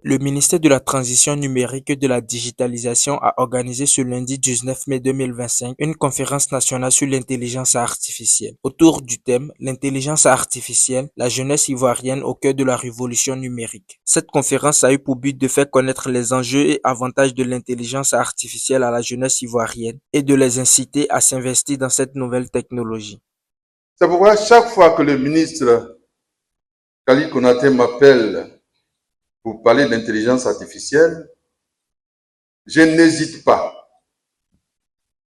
Le ministère de la Transition numérique et de la digitalisation a organisé ce lundi 19 mai 2025 une conférence nationale sur l'intelligence artificielle. Autour du thème L'intelligence artificielle, la jeunesse ivoirienne au cœur de la révolution numérique. Cette conférence a eu pour but de faire connaître les enjeux et avantages de l'intelligence artificielle à la jeunesse ivoirienne et de les inciter à s'investir dans cette nouvelle technologie. C'est pourquoi chaque fois que le ministre Khalid Konaté m'appelle pour parler d'intelligence artificielle, je n'hésite pas.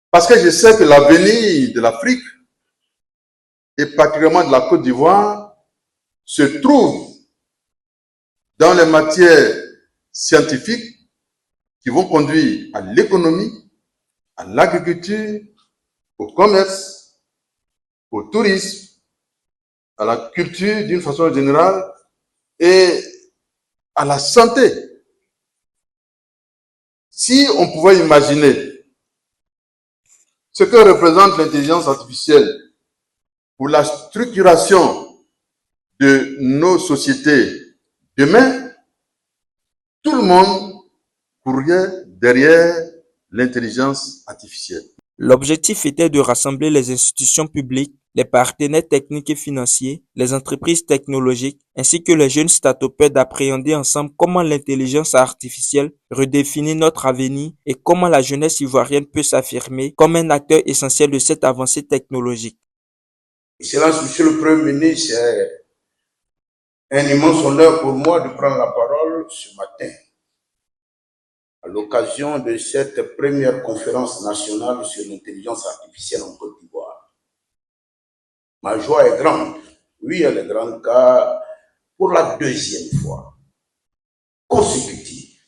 Parce que je sais que l'avenir de l'Afrique, et particulièrement de la Côte d'Ivoire, se trouve dans les matières scientifiques qui vont conduire à l'économie, à l'agriculture, au commerce, au tourisme, à la culture d'une façon générale et à la santé. Si on pouvait imaginer ce que représente l'intelligence artificielle pour la structuration de nos sociétés demain, tout le monde courrait derrière l'intelligence artificielle. L'objectif était de rassembler les institutions publiques, les partenaires techniques et financiers, les entreprises technologiques, ainsi que les jeunes start-upers d'appréhender ensemble comment l'intelligence artificielle redéfinit notre avenir et comment la jeunesse ivoirienne peut s'affirmer comme un acteur essentiel de cette avancée technologique. Excellence, Monsieur le Premier ministre, c'est un immense honneur pour moi de prendre la parole ce matin à l'occasion de cette première conférence nationale sur l'intelligence artificielle en Côte d'Ivoire. Ma joie est grande. Oui, elle est grande car pour la deuxième fois consécutive,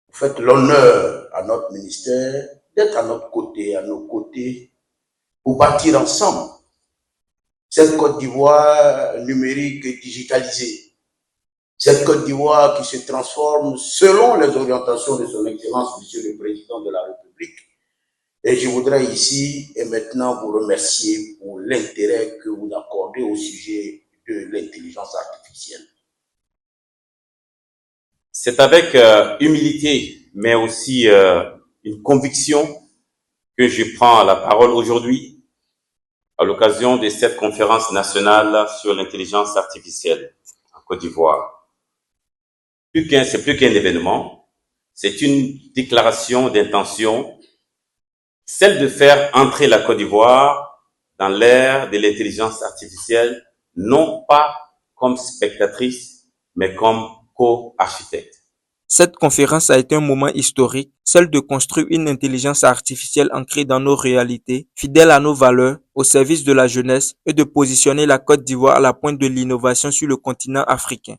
vous faites l'honneur à notre ministère d'être à notre côté, à nos côtés, pour bâtir ensemble cette Côte d'Ivoire numérique et digitalisée. Cette Côte d'Ivoire qui se transforme selon les orientations de son Excellence, Monsieur le Président de la République. Et je voudrais ici et maintenant vous remercier pour l'intérêt que vous accordez au sujet de l'intelligence artificielle. C'est avec humilité, mais aussi une conviction que je prends la parole aujourd'hui à l'occasion de cette conférence nationale sur l'intelligence artificielle en Côte d'Ivoire. C'est plus qu'un événement, c'est une déclaration d'intention, celle de faire entrer la Côte d'Ivoire dans l'ère de l'intelligence artificielle, non pas comme spectatrice, mais comme co-architecte. Cette conférence a été un moment historique, celle de construire une intelligence artificielle ancrée dans nos réalités, fidèle à nos valeurs, au service de la jeunesse et de positionner la Côte d'Ivoire à la pointe de l'innovation sur le continent africain.